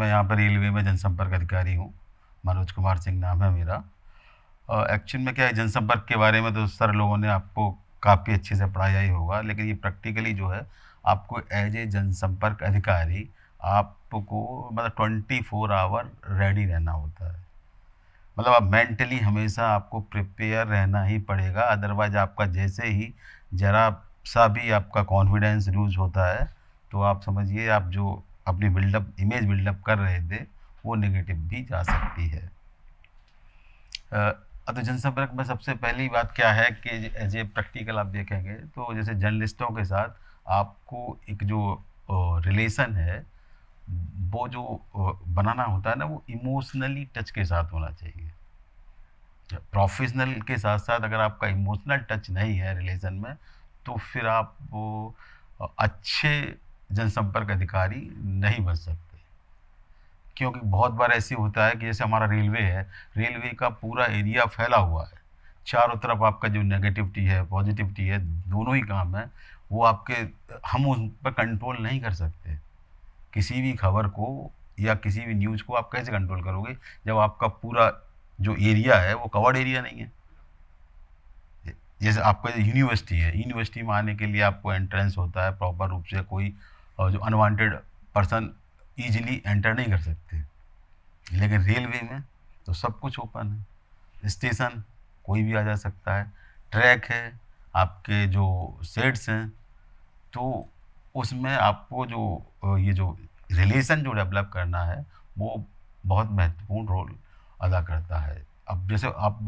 मैं यहाँ पर रेलवे में जनसंपर्क अधिकारी हूँ। मनोज कुमार सिंह नाम है मेरा। एक्चुअल में क्या है, जनसंपर्क के बारे में तो सारे लोगों ने आपको काफ़ी अच्छे से पढ़ाया ही होगा, लेकिन ये प्रैक्टिकली जो है आपको एज ए जनसंपर्क अधिकारी आपको मतलब 24 आवर रेडी रहना होता है। मतलब आप मेंटली हमेशा आपको प्रिपेयर रहना ही पड़ेगा, अदरवाइज आपका जैसे ही ज़रा सा भी आपका कॉन्फिडेंस लूज़ होता है तो आप समझिए आप जो अपनी बिल्डअप इमेज बिल्डअप कर रहे थे वो नेगेटिव भी जा सकती है। तो जनसंपर्क में सबसे पहली बात क्या है कि एज ए प्रैक्टिकल आप देखेंगे तो जैसे जर्नलिस्टों के साथ आपको एक जो रिलेशन है वो जो बनाना होता है ना, वो इमोशनली टच के साथ होना चाहिए। प्रोफेशनल के साथ साथ अगर आपका इमोशनल टच नहीं है रिलेशन में तो फिर आप वो अच्छे जनसंपर्क अधिकारी नहीं बन सकते। क्योंकि बहुत बार ऐसे होता है कि जैसे हमारा रेलवे है, रेलवे का पूरा एरिया फैला हुआ है, चारों तरफ आपका जो नेगेटिविटी है पॉजिटिविटी है दोनों ही काम है, वो आपके हम उन पर कंट्रोल नहीं कर सकते। किसी भी खबर को या किसी भी न्यूज़ को आप कैसे कंट्रोल करोगे जब आपका पूरा जो एरिया है वो कवर्ड एरिया नहीं है। जैसे आपका यूनिवर्सिटी है, यूनिवर्सिटी में आने के लिए आपको एंट्रेंस होता है प्रॉपर रूप से, कोई जो अनवांटेड पर्सन ईजिली एंटर नहीं कर सकते। लेकिन रेलवे में तो सब कुछ ओपन है, स्टेशन कोई भी आ जा सकता है, ट्रैक है, आपके जो सेट्स हैं, तो उसमें आपको जो ये जो रिलेशन जो डेवलप करना है वो बहुत महत्वपूर्ण रोल अदा करता है। अब जैसे आप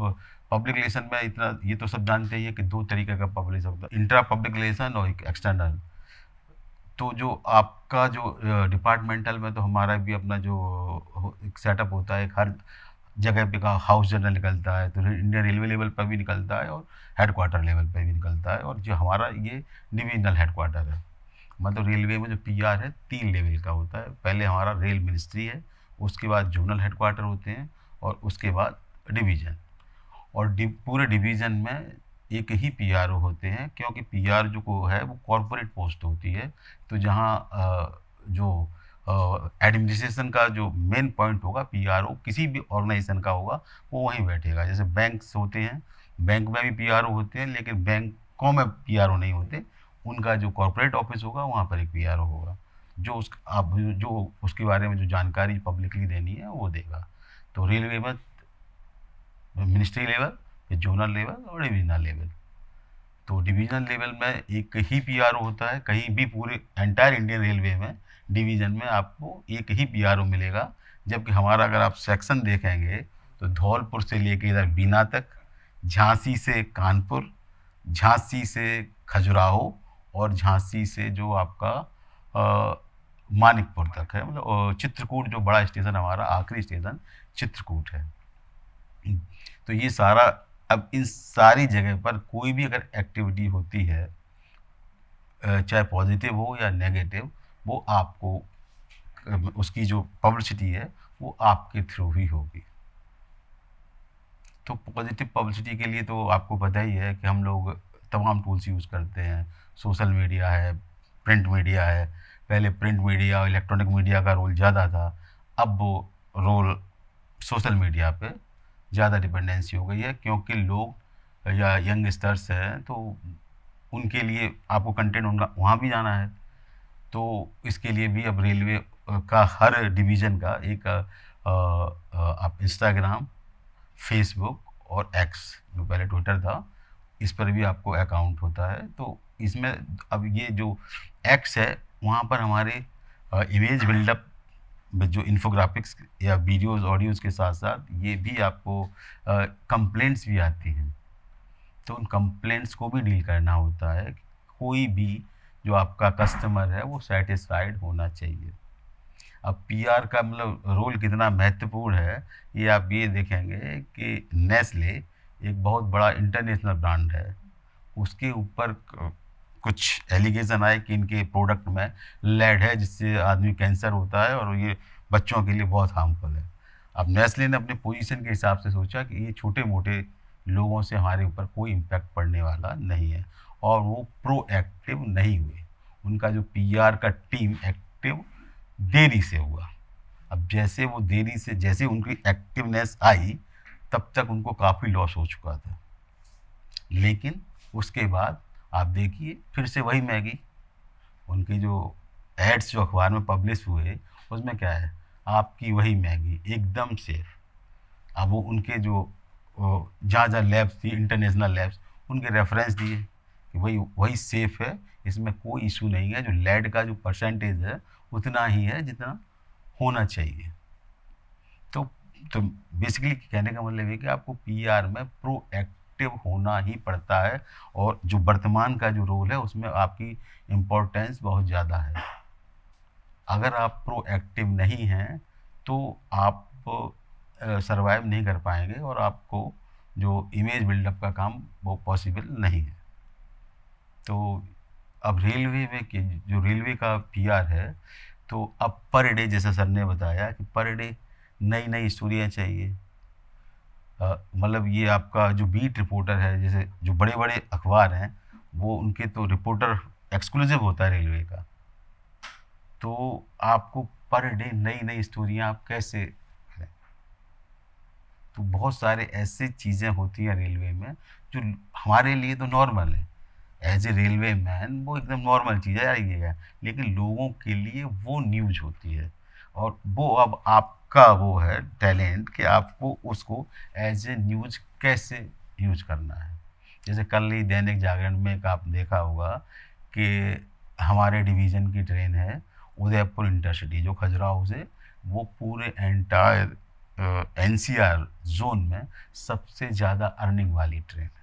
पब्लिक रिलेशन में इतना ये तो सब जानते ही है कि दो तरीके का पब्लिक होता है, इंट्रा पब्लिक रिलेशन और एक एक्सटर्नल। तो जो आपका जो डिपार्टमेंटल में तो हमारा भी अपना जो एक सेटअप होता है, एक हर जगह पे का हाउस जर्नल निकलता है, तो इंडियन रेलवे लेवल पर भी निकलता है और हेडक्वार्टर लेवल पर भी निकलता है, और जो हमारा ये डिविजनल हेडक्वार्टर है। मतलब रेलवे में जो पीआर है 3 लेवल का होता है। पहले हमारा रेल मिनिस्ट्री है, उसके बाद जोनल हेडक्वार्टर होते हैं और उसके बाद डिवीज़न। और पूरे डिवीज़न में एक ही पीआरओ होते हैं, क्योंकि पीआर जो को है वो कॉरपोरेट पोस्ट होती है। तो जहाँ जो एडमिनिस्ट्रेशन का जो मेन पॉइंट होगा पीआरओ किसी भी ऑर्गेनाइजेशन का होगा वो वहीं बैठेगा। जैसे बैंक्स होते हैं, बैंक में भी पीआरओ होते हैं, लेकिन बैंकों में पीआरओ नहीं होते। उनका जो कॉरपोरेट ऑफिस होगा वहाँ पर एक पीआरओ होगा, जो उस आप जो उसके बारे में जो जानकारी पब्लिकली देनी है वो देगा। तो रेलवे में मिनिस्ट्री लेवल, फिर जोनल लेवल और डिवीजनल लेवल। तो डिवीजनल लेवल में एक ही पीआरओ होता है, कहीं भी पूरे एंटायर इंडियन रेलवे में डिवीज़न में आपको एक ही पीआरओ मिलेगा। जबकि हमारा अगर आप सेक्शन देखेंगे तो धौलपुर से लेके इधर बीना तक, झांसी से कानपुर, झांसी से खजुराहो और झांसी से जो आपका मानिकपुर तक है, मतलब चित्रकूट जो बड़ा स्टेशन हमारा आखिरी स्टेशन चित्रकूट है। तो ये सारा, अब इन सारी जगह पर कोई भी अगर एक्टिविटी होती है चाहे पॉजिटिव हो या नेगेटिव, वो आपको उसकी जो पब्लिसिटी है वो आपके थ्रू ही होगी। तो पॉजिटिव पब्लिसिटी के लिए तो आपको पता ही है कि हम लोग तमाम टूल्स यूज़ करते हैं। सोशल मीडिया है, प्रिंट मीडिया है। पहले प्रिंट मीडिया इलेक्ट्रॉनिक मीडिया का रोल ज़्यादा था, अब वो रोल सोशल मीडिया पे ज़्यादा डिपेंडेंसी हो गई है, क्योंकि लोग या यंगस्टर्स हैं तो उनके लिए आपको कंटेंट उनका वहाँ भी जाना है। तो इसके लिए भी अब रेलवे का हर डिवीज़न का एक आप इंस्टाग्राम, फेसबुक और एक्स जो पहले ट्विटर था, इस पर भी आपको अकाउंट होता है। तो इसमें अब ये जो एक्स है वहाँ पर हमारे इमेज बिल्डअप जो इन्फोग्राफिक्स या वीडियोज़ ऑडियोज़ के साथ साथ ये भी आपको कंप्लेंट्स भी आती हैं। तो उन कंप्लेंट्स को भी डील करना होता है। कोई भी जो आपका कस्टमर है वो सेटिस्फाइड होना चाहिए। अब पीआर का मतलब रोल कितना महत्वपूर्ण है ये आप ये देखेंगे कि नेस्ले एक बहुत बड़ा इंटरनेशनल ब्रांड है, उसके ऊपर कुछ एलिगेशन आए कि इनके प्रोडक्ट में लेड है जिससे आदमी कैंसर होता है और ये बच्चों के लिए बहुत हार्मफुल है। अब नेस्ले ने अपने पोजीशन के हिसाब से सोचा कि ये छोटे मोटे लोगों से हमारे ऊपर कोई इम्पैक्ट पड़ने वाला नहीं है, और वो प्रोएक्टिव नहीं हुए। उनका जो पीआर का टीम एक्टिव देरी से हुआ। अब जैसे वो देरी से जैसे उनकी एक्टिवनेस आई, तब तक उनको काफ़ी लॉस हो चुका था। लेकिन उसके बाद आप देखिए फिर से वही मैगी, उनकी जो एड्स जो अखबार में पब्लिश हुए, उसमें क्या है, आपकी वही मैगी एकदम सेफ। अब वो उनके जो जहाँ जहाँ लैब्स थी, इंटरनेशनल लैब्स, उनके रेफरेंस दिए कि वही वही सेफ है, इसमें कोई इशू नहीं है, जो लेड का जो परसेंटेज है उतना ही है जितना होना चाहिए। तो तो बेसिकली कहने का मतलब ये कि आपको पीआर में प्रोएक्टिव होना ही पड़ता है, और जो वर्तमान का जो रोल है उसमें आपकी इम्पोर्टेंस बहुत ज़्यादा है। अगर आप प्रोएक्टिव नहीं हैं तो आप सरवाइव नहीं कर पाएंगे, और आपको जो इमेज बिल्डअप का काम वो पॉसिबल नहीं है। तो अब रेलवे में जो रेलवे का पीआर है, तो अब पर डे जैसा सर ने बताया कि पर डे नई नई स्टोरियाँ चाहिए। मतलब ये आपका जो बीट रिपोर्टर है, जैसे जो बड़े बड़े अखबार हैं, वो उनके तो रिपोर्टर एक्सक्लूसिव होता है रेलवे का। तो आपको पर डे नई नई स्टोरियाँ आप कैसे करें? तो बहुत सारे ऐसी चीज़ें होती हैं रेलवे में जो हमारे लिए तो नॉर्मल है, एज ए रेलवे मैन वो एकदम नॉर्मल चीज़ है यार ये, लेकिन लोगों के लिए वो न्यूज होती है। और वो अब आपका वो है टैलेंट कि आपको उसको एज ए न्यूज कैसे यूज करना है। जैसे कल ही दैनिक जागरण में एक आप देखा होगा कि हमारे डिवीज़न की ट्रेन है उदयपुर इंटरसिटी, जो खजुराहो से, वो पूरे एंटायर एनसीआर जोन में सबसे ज़्यादा अर्निंग वाली ट्रेन है।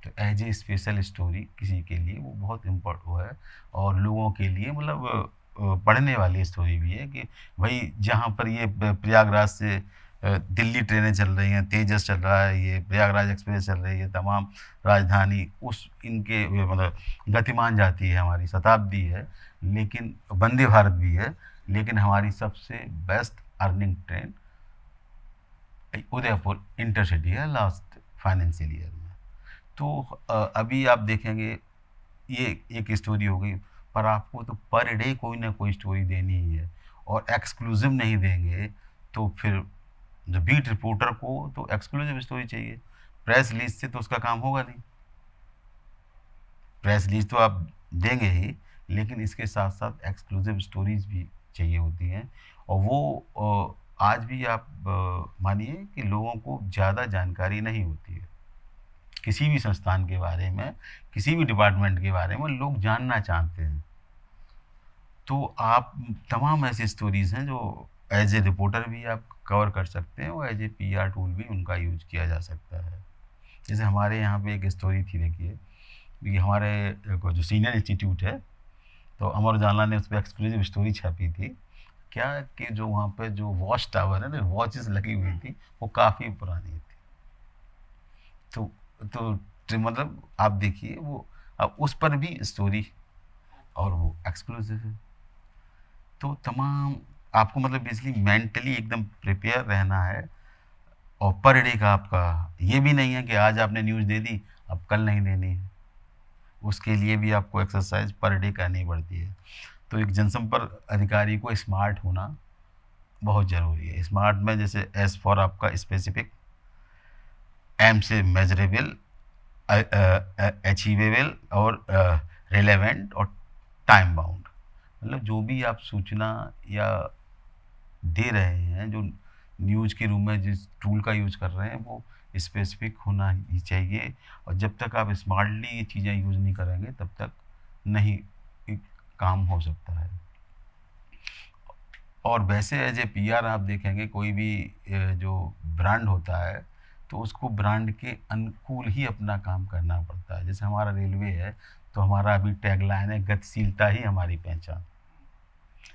तो एज ए स्पेशल स्टोरी किसी के लिए वो बहुत इम्पोर्ट वो है, और लोगों के लिए मतलब पढ़ने वाली स्टोरी भी है कि भाई जहाँ पर ये प्रयागराज से दिल्ली ट्रेनें चल रही हैं, तेजस चल रहा है, ये प्रयागराज एक्सप्रेस चल रही है, तमाम राजधानी उस इनके मतलब गतिमान जाती है, हमारी शताब्दी है, लेकिन वंदे भारत भी है, लेकिन हमारी सबसे best earning train Udaipur intercity है लास्ट फाइनेंशियल ईयर में। तो अभी आप देखेंगे ये एक स्टोरी हो गई, पर आपको तो पर डे कोई ना कोई स्टोरी देनी ही है, और एक्सक्लूसिव नहीं देंगे तो फिर जो बीट रिपोर्टर को तो एक्सक्लूसिव स्टोरी चाहिए, प्रेस रिलीज से तो उसका काम होगा नहीं। प्रेस रिलीज तो आप देंगे ही, लेकिन इसके साथ साथ एक्सक्लूसिव स्टोरीज भी चाहिए होती हैं, और वो आज भी आप मानिए कि लोगों को ज़्यादा जानकारी नहीं होती है किसी भी संस्थान के बारे में, किसी भी डिपार्टमेंट के बारे में लोग जानना चाहते हैं। तो आप तमाम ऐसी स्टोरीज़ हैं जो एज ए रिपोर्टर भी आप कवर कर सकते हैं, और एज ए पीआर टूल भी उनका यूज किया जा सकता है। जैसे हमारे यहाँ पे एक स्टोरी थी, देखिए ये हमारे जो सीनियर इंस्टीट्यूट है, तो अमर उजाला ने उस पर एक्सक्लूसिव स्टोरी छापी थी, क्या कि जो वहाँ पे जो वॉच टावर है ना, वॉचेस लगी हुई थी, वो काफ़ी पुरानी थी। तो मतलब आप देखिए वो, अब उस पर भी स्टोरी, और वो एक्सक्लूसिव है। तो तमाम आपको मतलब बेसिकली मेंटली एकदम प्रिपेयर रहना है, और पर डे का आपका ये भी नहीं है कि आज आपने न्यूज़ दे दी अब कल नहीं देनी है, उसके लिए भी आपको एक्सरसाइज पर डे करनी पड़ती है। तो एक जनसंपर्क अधिकारी को स्मार्ट होना बहुत ज़रूरी है। स्मार्ट में जैसे एस फॉर आपका स्पेसिफिक, एम से मेजरेबल, अचीवेबल, और रिलेवेंट, और टाइम बाउंड। मतलब जो भी आप सूचना या दे रहे हैं, जो न्यूज़ के रूम में जिस टूल का यूज़ कर रहे हैं, वो स्पेसिफिक होना ही चाहिए, और जब तक आप स्मार्टली ये चीज़ें यूज़ नहीं करेंगे तब तक नहीं एक काम हो सकता है। और वैसे एज ए पीआर आप देखेंगे कोई भी जो ब्रांड होता है, तो उसको ब्रांड के अनुकूल ही अपना काम करना पड़ता है। जैसे हमारा रेलवे है, तो हमारा अभी टैगलाइन है, गतिशीलता ही हमारी पहचान।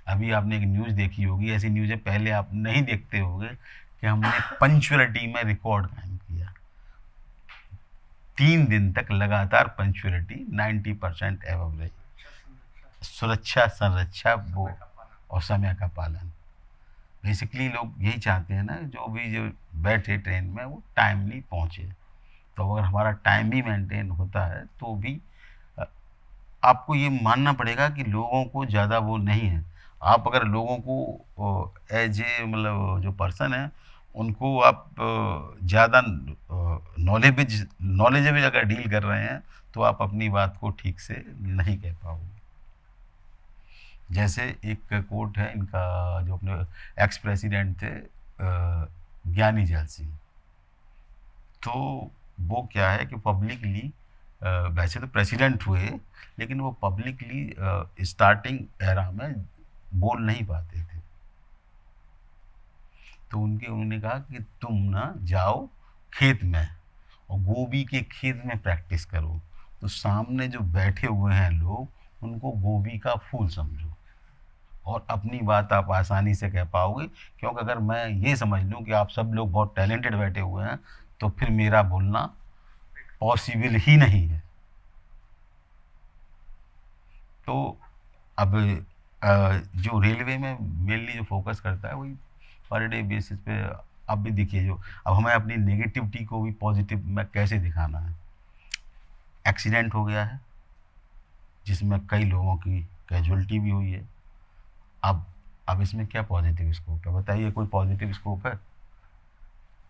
अभी आपने एक न्यूज़ देखी होगी, ऐसी न्यूज़ें पहले आप नहीं देखते होंगे कि हमने पंचुअलिटी में रिकॉर्ड कायम किया, 3 दिन तक लगातार पंचुअलिटी 90% एवब रही, सुरक्षा संरक्षा वो, और समय का पालन। बेसिकली लोग यही चाहते हैं ना, जो बैठे ट्रेन में वो टाइमली पहुँचे। तो अगर हमारा टाइम भी मेंटेन होता है तो भी आपको ये मानना पड़ेगा कि लोगों को ज़्यादा वो नहीं है। आप अगर लोगों को एज ए मतलब जो पर्सन है उनको आप ज़्यादा नॉलेजेबल अगर डील कर रहे हैं तो आप अपनी बात को ठीक से नहीं कह पाओगे। जैसे एक कोट है इनका, जो अपने एक्स प्रेसिडेंट थे ज्ञानी जैल सिंह, तो वो क्या है कि पब्लिकली वैसे तो प्रेसिडेंट हुए लेकिन वो पब्लिकली स्टार्टिंग एरा में बोल नहीं पाते थे। तो उन्होंने कहा कि तुम ना जाओ खेत में और गोभी के खेत में प्रैक्टिस करो, तो सामने जो बैठे हुए हैं लोग उनको गोभी का फूल समझो और अपनी बात आप आसानी से कह पाओगे। क्योंकि अगर मैं ये समझ लूँ कि आप सब लोग बहुत टैलेंटेड बैठे हुए हैं तो फिर मेरा बोलना पॉसिबल ही नहीं है। तो अब जो रेलवे में मेनली जो फोकस करता है वही पर डे बेसिस पे। अब भी देखिए, जो अब हमें अपनी नेगेटिविटी को भी पॉजिटिव में कैसे दिखाना है। एक्सीडेंट हो गया है जिसमें कई लोगों की कैजुअलिटी भी हुई है। अब इसमें क्या पॉजिटिव स्कोप है बताइए, कोई पॉजिटिव स्कोप है?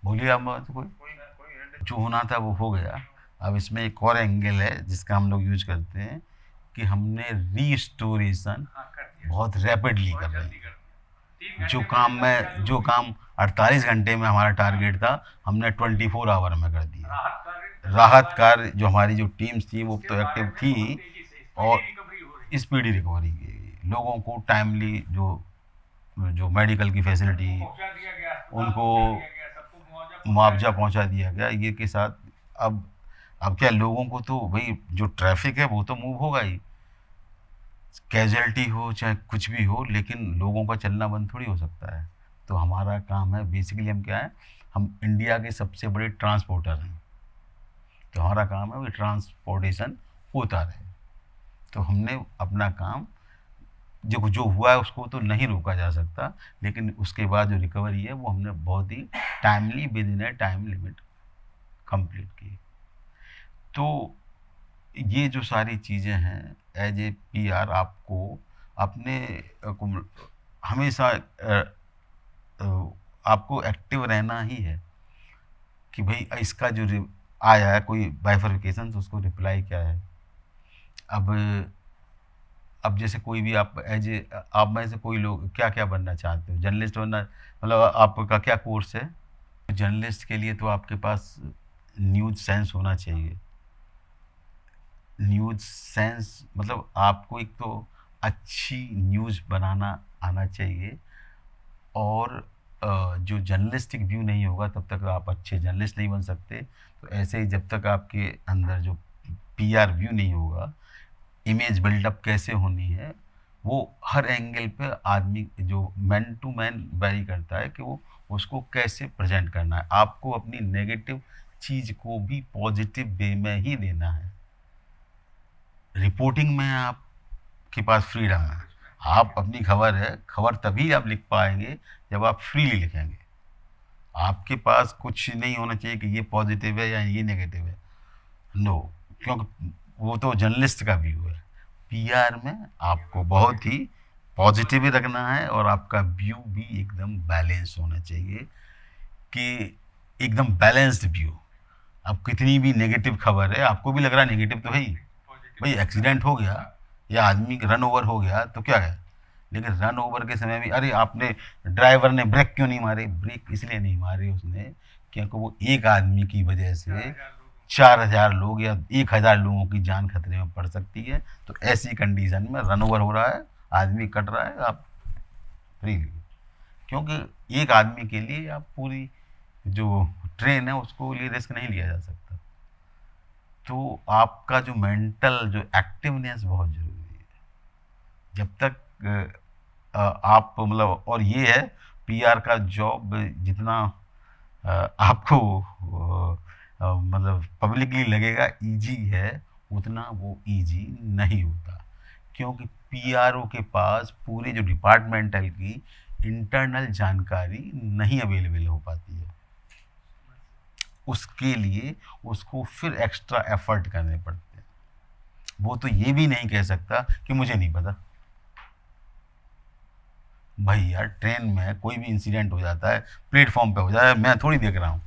बोलिए आप तो कोई। जो होना था वो हो गया। अब इसमें एक और एंगल है जिसका हम लोग यूज करते हैं कि हमने रीस्टोरेशन बहुत रैपिडली कर रहे हैं। जो काम 48 घंटे में हमारा टारगेट था हमने 24 आवर में कर दिया। राहत कार्य जो हमारी जो टीम्स थी वो तो एक्टिव थी और स्पीडी रिकवरी की, लोगों को टाइमली जो जो मेडिकल की फैसिलिटी उनको मुआवजा पहुंचा दिया गया ये के साथ। अब अब क्या, लोगों को तो भाई जो ट्रैफिक है वो तो मूव होगा ही, कैजुअलिटी हो चाहे कुछ भी हो, लेकिन लोगों का चलना बंद थोड़ी हो सकता है। तो हमारा काम है बेसिकली, हम क्या है, हम इंडिया के सबसे बड़े ट्रांसपोर्टर हैं, तो हमारा काम है वो ट्रांसपोर्टेशन होता रहे। तो हमने अपना काम, जो जो हुआ है उसको तो नहीं रोका जा सकता, लेकिन उसके बाद जो रिकवरी है वो हमने बहुत ही timely with in a time limit complete की। तो ये जो सारी चीज़ें हैं एज ए पीआर आपको अपने हमेशा आपको एक्टिव रहना ही है कि भाई इसका जो आया है कोई बाइफर्केशन तो उसको रिप्लाई क्या है। अब जैसे कोई भी आप एज ए, आप में से कोई लोग क्या क्या बनना चाहते हो? जर्नलिस्ट बनना, मतलब आपका क्या कोर्स है? जर्नलिस्ट के लिए तो आपके पास न्यूज़ सेंस होना चाहिए। न्यूज़ सेंस मतलब आपको एक तो अच्छी न्यूज़ बनाना आना चाहिए, और जो जर्नलिस्टिक व्यू नहीं होगा तब तक आप अच्छे जर्नलिस्ट नहीं बन सकते। तो ऐसे ही जब तक आपके अंदर जो पीआर व्यू नहीं होगा, इमेज बिल्डअप कैसे होनी है, वो हर एंगल पे आदमी जो मैन टू मैन वेरी करता है कि वो उसको कैसे प्रेजेंट करना है। आपको अपनी नेगेटिव चीज़ को भी पॉजिटिव वे में ही देना है। रिपोर्टिंग में आपके पास फ्रीडम है, आप अपनी खबर है, खबर तभी आप लिख पाएंगे जब आप फ्रीली लिखेंगे। आपके पास कुछ नहीं होना चाहिए कि ये पॉजिटिव है या ये नेगेटिव है, नो, क्योंकि वो तो जर्नलिस्ट का व्यू है। पीआर में आपको बहुत ही पॉजिटिव ही रखना है और आपका व्यू भी एकदम बैलेंस होना चाहिए, कि एकदम बैलेंस्ड व्यू। अब कितनी भी नेगेटिव खबर है, आपको भी लग रहा है नेगेटिव तो है ही, भाई एक्सीडेंट हो गया या आदमी रन ओवर हो गया तो क्या है, लेकिन रन ओवर के समय भी अरे आपने ड्राइवर ने ब्रेक क्यों नहीं मारे? ब्रेक इसलिए नहीं मारे उसने क्योंकि वो एक आदमी की वजह से 4000 लोग या 1000 लोगों की जान खतरे में पड़ सकती है। तो ऐसी कंडीशन में रन ओवर हो रहा है, आदमी कट रहा है, आप फ्रीली, क्योंकि एक आदमी के लिए आप पूरी जो ट्रेन है उसको लिए रिस्क नहीं लिया जा सकता। तो आपका जो मेंटल जो एक्टिवनेस बहुत ज़रूरी है। जब तक आप मतलब, और ये है पीआर का जॉब जितना आपको मतलब पब्लिकली लगेगा इजी है, उतना वो इजी नहीं होता, क्योंकि पीआरओ के पास पूरे जो डिपार्टमेंटल की इंटरनल जानकारी नहीं अवेलेबल हो पाती है। उसके लिए उसको फिर एक्स्ट्रा एफर्ट करने पड़ते हैं। वो तो ये भी नहीं कह सकता कि मुझे नहीं पता, भाई यार ट्रेन में कोई भी इंसिडेंट हो जाता है, प्लेटफॉर्म पे हो जाए, मैं थोड़ी देख रहा हूँ।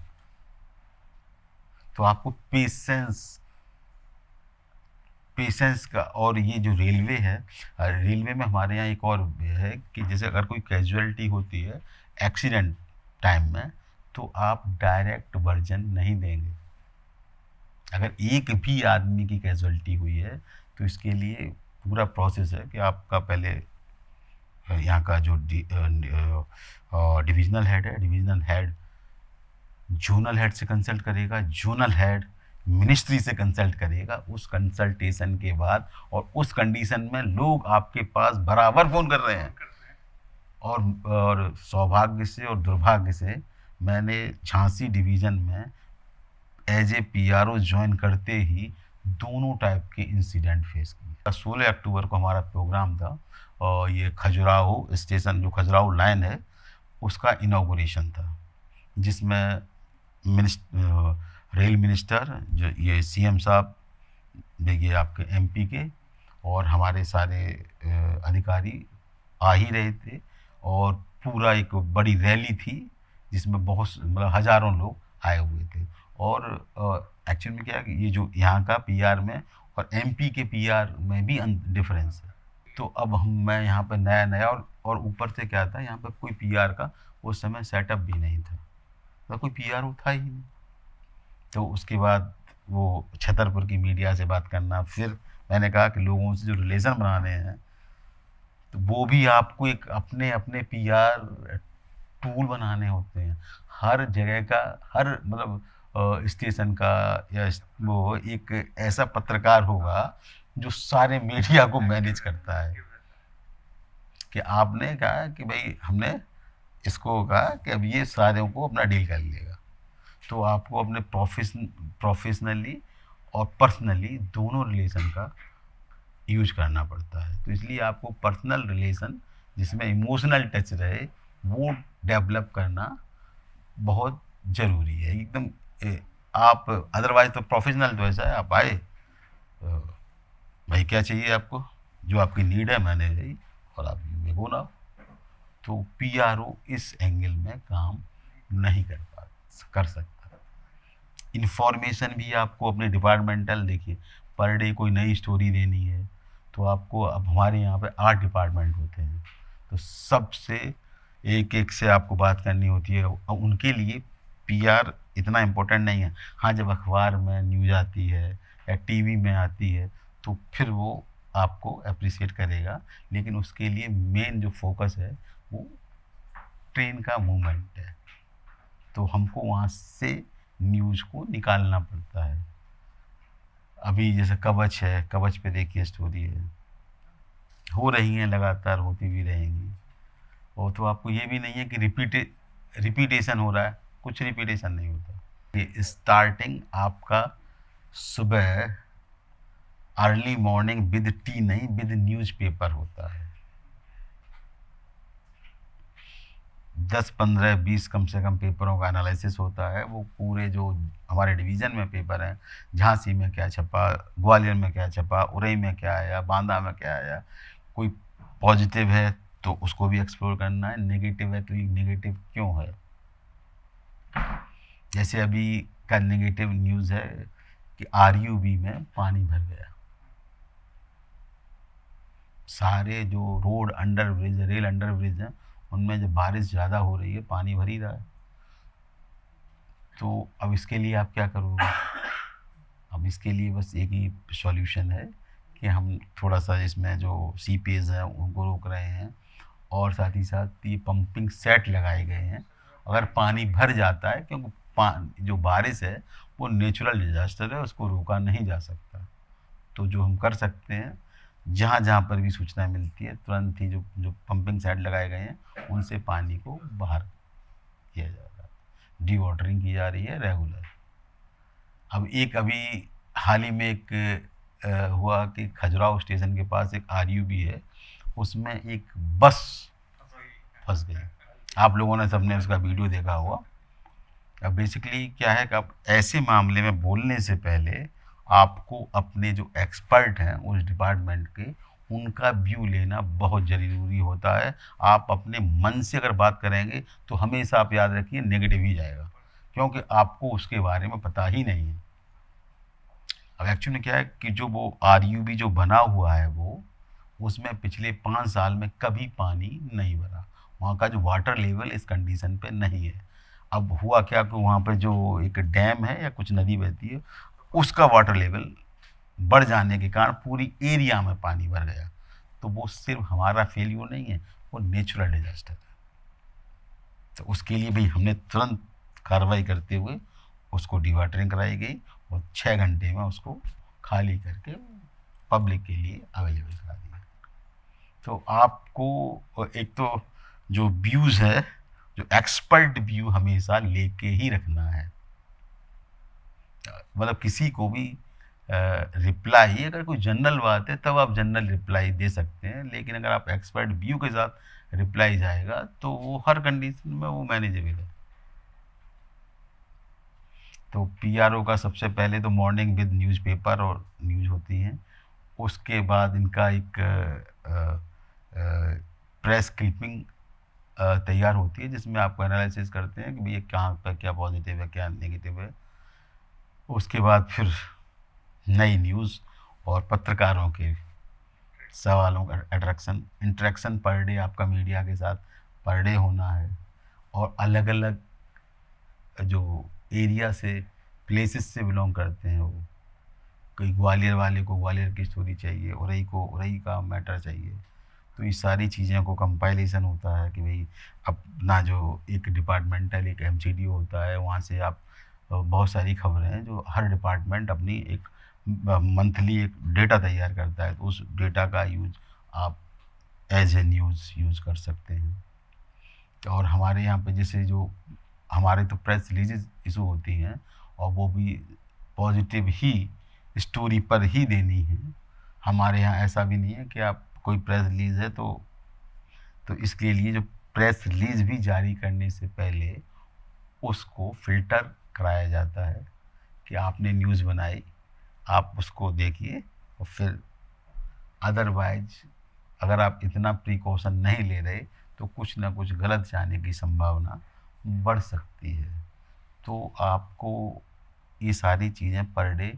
तो आपको पेशेंस, पेशेंस का। और ये जो रेलवे है, रेलवे में हमारे यहाँ एक और है कि जैसे अगर कोई कैजुअलिटी होती है एक्सीडेंट टाइम में, तो आप डायरेक्ट वर्जन नहीं देंगे। अगर एक भी आदमी की कैजुअलिटी हुई है तो इसके लिए पूरा प्रोसेस है कि आपका पहले यहाँ का जो डिविजनल हेड है, डिविजनल हेड जोनल हेड से कंसल्ट करेगा, जोनल हेड मिनिस्ट्री से कंसल्ट करेगा। उस कंसल्टेशन के बाद और उस कंडीशन में लोग आपके पास बराबर फ़ोन कर रहे हैं। और सौभाग्य से और दुर्भाग्य से मैंने झांसी डिवीज़न में एज ए पीआरओ ज्वाइन करते ही दोनों टाइप के इंसिडेंट फेस किए। 16 अक्टूबर को हमारा प्रोग्राम था और ये खजुराहो स्टेशन, जो खजुराहो लाइन है, उसका इनॉग्रेशन था, जिसमें रेल मिनिस्टर, जो ये सीएम साहब, देखिए आपके एमपी के, और हमारे सारे अधिकारी आ ही रहे थे। और पूरा एक बड़ी रैली थी जिसमें बहुत मतलब हज़ारों लोग आए हुए थे। और एक्चुअल में क्या है कि ये जो यहाँ का पीआर में और एमपी के पीआर में भी डिफरेंस है। तो अब मैं यहाँ पर नया नया, और ऊपर से क्या था, यहाँ पर कोई पीआर का उस समय सेटअप भी नहीं था, तो कोई पीआर था ही नहीं। तो उसके बाद वो छतरपुर की मीडिया से बात करना, फिर मैंने कहा कि लोगों से जो रिलेशन बनाने हैं, तो वो भी आपको एक अपने अपने पीआर टूल बनाने होते हैं। हर जगह का, हर मतलब स्टेशन का या वो एक ऐसा पत्रकार होगा जो सारे मीडिया को मैनेज करता है। कि आपने कहा कि भाई हमने इसको कहा कि अब ये सारों को अपना डील कर लेगा, तो आपको अपने प्रोफेशनली और पर्सनली दोनों रिलेशन का यूज करना पड़ता है। तो इसलिए आपको पर्सनल रिलेशन जिसमें इमोशनल टच रहे वो डेवलप करना बहुत ज़रूरी है एकदम। आप अदरवाइज तो प्रोफेशनल तो ऐसा है, आप आए भाई क्या चाहिए आपको, जो आपकी नीड है मैंने दी, और आप मेरे को ना। तो पीआरओ इस एंगल में काम नहीं कर सकता। इन्फॉर्मेशन भी आपको अपने डिपार्टमेंटल, देखिए पर डे कोई नई स्टोरी देनी है तो आपको, अब हमारे यहाँ पे 8 डिपार्टमेंट होते हैं, तो सबसे एक एक से आपको बात करनी होती है। और उनके लिए पीआर इतना इम्पोर्टेंट नहीं है। हाँ, जब अखबार में न्यूज़ आती है या टीवी में आती है तो फिर वो आपको अप्रिशिएट करेगा, लेकिन उसके लिए मेन जो फोकस है वो ट्रेन का मूवमेंट है। तो हमको वहाँ से न्यूज़ को निकालना पड़ता है। अभी जैसे कवच है, कवच पे देखिए स्टोरी है, हो रही हैं, लगातार होती भी रहेंगी। और तो आपको ये भी नहीं है कि रिपीटेशन हो रहा है, कुछ रिपीटेशन नहीं होता। ये स्टार्टिंग आपका सुबह अर्ली मॉर्निंग विद टी नहीं, विद न्यूज़पेपर होता है। 10, 15, 20 कम से कम पेपरों का एनालिसिस होता है। वो पूरे जो हमारे डिवीज़न में पेपर हैं, झांसी में क्या छपा, ग्वालियर में क्या छपा, उरई में क्या आया, बांदा में क्या आया, कोई पॉजिटिव है तो उसको भी एक्सप्लोर करना है, नेगेटिव है तो ये नेगेटिव क्यों है। जैसे अभी का नेगेटिव न्यूज़ है कि आरयूबी में पानी भर गया। सारे जो road under bridge, rail under bridge हैं, उनमें जब बारिश ज़्यादा हो रही है पानी भर ही रहा है। तो अब इसके लिए आप क्या करोगे? अब इसके लिए बस एक ही सॉल्यूशन है कि हम थोड़ा सा इसमें जो सीपेज हैं उनको रोक रहे हैं, और साथ ही साथ ये पंपिंग सेट लगाए गए हैं। अगर पानी भर जाता है, क्योंकि जो बारिश है वो नेचुरल डिजास्टर है, उसको रोका नहीं जा सकता। तो जो हम कर सकते हैं, जहाँ जहाँ पर भी सूचना मिलती है तुरंत ही जो जो पंपिंग सेट लगाए गए हैं उनसे पानी को बाहर किया जा रहा है, डी वाटरिंग की जा रही है रेगुलर। अब एक अभी हाल ही में एक हुआ कि खजुराहो स्टेशन के पास एक आरयूबी है, उसमें एक बस फंस गई। आप लोगों ने सबने उसका वीडियो देखा होगा। अब बेसिकली क्या है कि आप ऐसे मामले में बोलने से पहले आपको अपने जो एक्सपर्ट हैं उस डिपार्टमेंट के उनका व्यू लेना बहुत ज़रूरी होता है। आप अपने मन से अगर बात करेंगे तो हमेशा आप याद रखिए नेगेटिव ही जाएगा, क्योंकि आपको उसके बारे में पता ही नहीं है। अब एक्चुअली क्या है कि जो वो आरयूबी जो बना हुआ है वो, उसमें पिछले 5 साल में कभी पानी नहीं भरा। वहाँ का जो वाटर लेवल इस कंडीशन पे नहीं है। अब हुआ क्या कि वहाँ पे जो एक डैम है या कुछ नदी बहती है, उसका वाटर लेवल बढ़ जाने के कारण पूरी एरिया में पानी भर गया। तो वो सिर्फ हमारा फेल्यूर नहीं है, वो नेचुरल डिजास्टर है। तो उसके लिए भाई हमने तुरंत कार्रवाई करते हुए उसको डिवाटरिंग कराई गई और 6 घंटे में उसको खाली करके पब्लिक के लिए अवेलेबल करा दिया। तो आपको एक तो जो व्यूज़ है, जो एक्सपर्ट व्यू हमेशा लेके ही रखना है। मतलब किसी को भी रिप्लाई, अगर कोई जनरल बात है तब आप जनरल रिप्लाई दे सकते हैं, लेकिन अगर आप एक्सपर्ट व्यू के साथ रिप्लाई जाएगा तो वो हर कंडीशन में वो मैनेजेबल है। तो पीआरओ का सबसे पहले तो मॉर्निंग विद न्यूज़पेपर और न्यूज़ होती हैं। उसके बाद इनका एक प्रेस क्लिपिंग तैयार होती है, जिसमें आपको एनालिसिस करते हैं कि भैया कहाँ पर क्या पॉजिटिव है क्या नेगेटिव है। उसके बाद फिर नई न्यूज़ और पत्रकारों के सवालों का इंटरेक्शन पर डे आपका मीडिया के साथ पर डे होना है। और अलग अलग जो एरिया से प्लेसेस से बिलोंग करते हैं, वो कोई ग्वालियर वाले को ग्वालियर की स्टोरी चाहिए, उरई को उरई का मैटर चाहिए। तो ये सारी चीज़ें को कंपाइलेशन होता है कि भाई अपना जो एक डिपार्टमेंटल एक एमसीडी होता है, वहाँ से आप बहुत सारी खबरें हैं जो हर डिपार्टमेंट अपनी एक मंथली एक डेटा तैयार करता है, तो उस डेटा का यूज़ आप एज ए न्यूज़ यूज़ कर सकते हैं। और हमारे यहाँ पे जैसे जो हमारे तो प्रेस रिलीजेस इशू होती हैं, और वो भी पॉजिटिव ही स्टोरी पर ही देनी है। हमारे यहाँ ऐसा भी नहीं है कि आप कोई प्रेस रिलीज़ है तो इसके लिए जो प्रेस रिलीज़ भी जारी करने से पहले उसको फ़िल्टर कराया जाता है कि आपने न्यूज़ बनाई, आप उसको देखिए, और फिर अदरवाइज अगर आप इतना प्रिकॉशन नहीं ले रहे तो कुछ ना कुछ गलत जाने की संभावना बढ़ सकती है। तो आपको ये सारी चीज़ें पर डे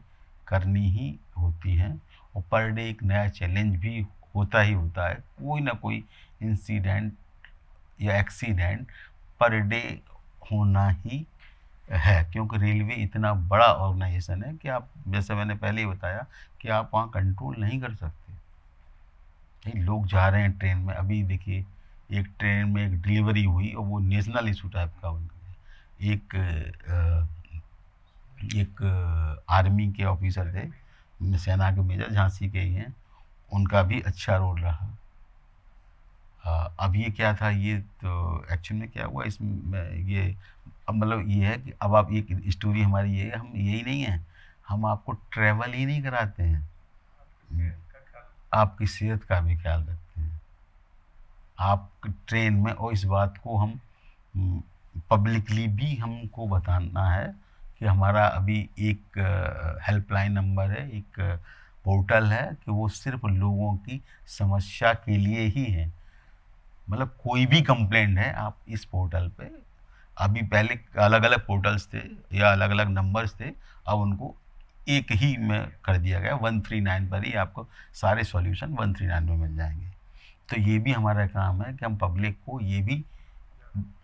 करनी ही होती हैं, और पर डे एक नया चैलेंज भी होता ही होता है। कोई ना कोई इंसिडेंट या एक्सीडेंट पर डे होना ही है, क्योंकि रेलवे इतना बड़ा ऑर्गेनाइजेशन है कि आप, जैसे मैंने पहले ही बताया, कि आप वहाँ कंट्रोल नहीं कर सकते। नहीं, लोग जा रहे हैं ट्रेन में, अभी देखिए एक ट्रेन में एक डिलीवरी हुई और वो नेशनल इशू टाइप का बन गया। एक आर्मी के ऑफिसर थे, सेना के मेजर, झांसी के ही हैं, उनका भी अच्छा रोल रहा। अब ये क्या था, ये तो एक्चुअल में क्या हुआ इसमें, ये अब मतलब ये है कि अब आप ये स्टोरी हमारी ये है, हम यही नहीं है, हम आपको ट्रैवल ही नहीं कराते हैं, आपकी सेहत का भी ख्याल रखते हैं। आप ट्रेन में, और इस बात को हम पब्लिकली भी हमको बताना है कि हमारा अभी एक हेल्पलाइन नंबर है, एक पोर्टल है कि वो सिर्फ लोगों की समस्या के लिए ही है। मतलब कोई भी कंप्लेंट है आप इस पोर्टल पे, अभी पहले अलग अलग पोर्टल्स थे या अलग अलग नंबर्स थे, अब उनको एक ही में कर दिया गया, 139 पर ही आपको सारे सॉल्यूशन 139 में मिल जाएंगे। तो ये भी हमारा काम है कि हम पब्लिक को ये भी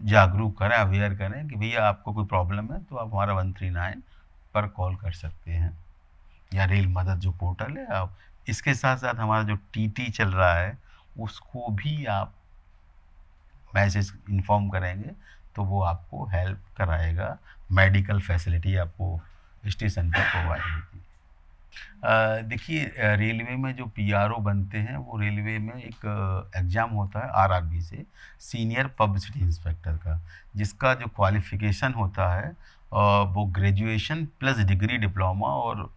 जागरूक करें, अवेयर करें कि भैया आपको कोई प्रॉब्लम है तो आप हमारा 139 पर कॉल कर सकते हैं, या रेल मदद जो पोर्टल है आप। इसके साथ साथ हमारा जो टीटी चल रहा है उसको भी आप मैसेज इन्फॉर्म करेंगे तो वो आपको हेल्प कराएगा, मेडिकल फैसिलिटी आपको स्टेशन पर प्रोवाइड होती है। देखिए, रेलवे में जो पीआरओ बनते हैं वो रेलवे में एक एग्ज़ाम होता है आरआरबी से, सीनियर पब्लिसिटी इंस्पेक्टर का, जिसका जो क्वालिफ़िकेशन होता है वो ग्रेजुएशन प्लस डिग्री डिप्लोमा और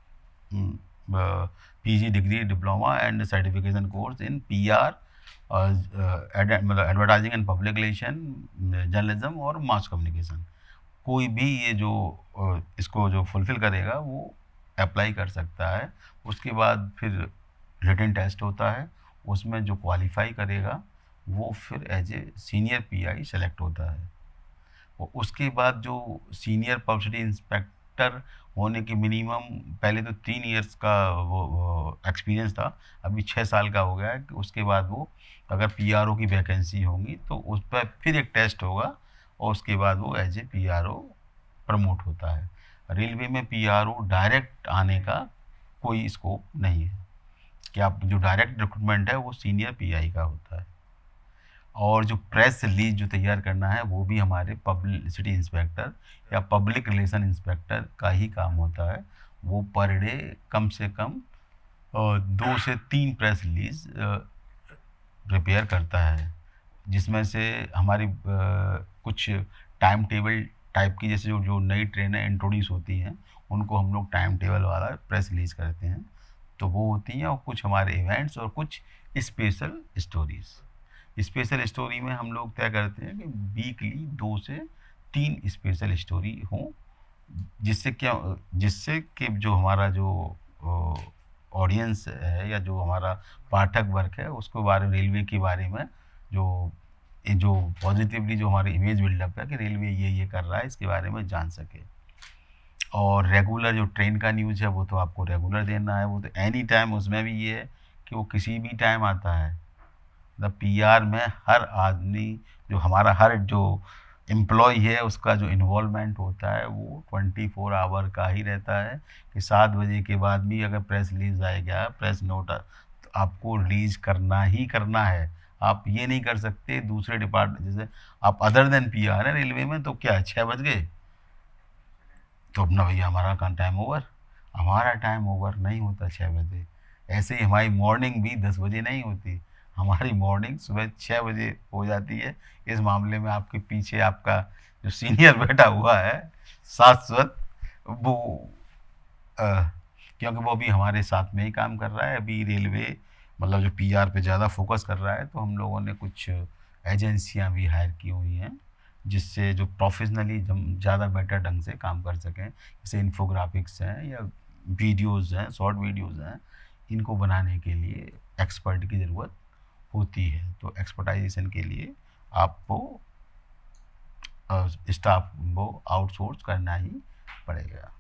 PG degree diploma and certification course in PR, मतलब advertising and public relation, journalism और मास कम्युनिकेशन। कोई भी ये जो इसको जो फुलफ़िल करेगा वो अप्लाई कर सकता है। उसके बाद फिर रिटन टेस्ट होता है, उसमें जो क्वालिफाई करेगा वो फिर as a senior PI select होता है। और उसके बाद जो सीनियर पब्लिसिटी इंस्पेक्टर होने की मिनिमम, पहले तो 3 इयर्स का वो एक्सपीरियंस था, अभी 6 साल का हो गया है। कि उसके बाद वो अगर पीआरओ की वैकेंसी होंगी तो उस पर फिर एक टेस्ट होगा और उसके बाद वो एज ए पीआरओ प्रमोट होता है। रेलवे में पीआरओ डायरेक्ट आने का कोई स्कोप नहीं है, कि आप जो डायरेक्ट रिक्रूटमेंट है वो सीनियर पीआई का होता है। और जो प्रेस रिलीज जो तैयार करना है वो भी हमारे पब्लिसिटी इंस्पेक्टर या पब्लिक रिलेशन इंस्पेक्टर का ही काम होता है। वो पर डे कम से कम 2 से 3 प्रेस रिलीज प्रिपेयर करता है, जिसमें से हमारी कुछ टाइम टेबल टाइप की, जैसे जो जो नई ट्रेनें इंट्रोड्यूस होती हैं उनको हम लोग टाइम टेबल वाला प्रेस रिलीज करते हैं, तो वो होती हैं। और कुछ हमारे इवेंट्स और कुछ स्पेशल स्टोरीज़। स्पेशल स्टोरी में हम लोग तय करते हैं कि वीकली 2 से 3 स्पेशल स्टोरी हों, जिससे क्या, जिससे कि जो हमारा जो ऑडियंस है या जो हमारा पाठक वर्ग है उसको बारे रेलवे के बारे में जो जो पॉजिटिवली जो हमारी इमेज बिल्डअप है कि रेलवे ये कर रहा है, इसके बारे में जान सके। और रेगुलर जो ट्रेन का न्यूज़ है वो तो आपको रेगुलर देना है, वो तो एनी टाइम। उसमें भी ये है कि वो किसी भी टाइम आता है। द पीआर में हर आदमी, जो हमारा हर जो एम्प्लॉय है उसका जो इन्वॉल्वमेंट होता है वो 24 आवर का ही रहता है। कि 7 बजे के बाद भी अगर प्रेस रिलीज आएगा, प्रेस नोट, तो आपको रिलीज करना ही करना है। आप ये नहीं कर सकते दूसरे डिपार्टमेंट, जैसे आप अदर देन पीआर है रेलवे में, तो क्या 6 बज गए तो अपना भैया हमारा काम टाइम ओवर। हमारा टाइम ओवर नहीं होता 6 बजे। ऐसे ही हमारी मॉर्निंग भी 10 बजे नहीं होती, हमारी मॉर्निंग सुबह 6 बजे हो जाती है। इस मामले में आपके पीछे आपका जो सीनियर बैठा हुआ है शाश्वत, वो अ, क्योंकि वो भी हमारे साथ में ही काम कर रहा है। अभी रेलवे मतलब जो पीआर पे ज़्यादा फोकस कर रहा है, तो हम लोगों ने कुछ एजेंसियां भी हायर की हुई हैं जिससे जो प्रोफेशनली ज़्यादा बेटर ढंग से काम कर सकें। जैसे इन्फोग्राफिक्स हैं या वीडियोज़ हैं, शॉर्ट वीडियोज़ हैं, इनको बनाने के लिए एक्सपर्ट की ज़रूरत होती है। तो एक्सपर्टाइजेशन के लिए आपको स्टाफ को आउटसोर्स करना ही पड़ेगा।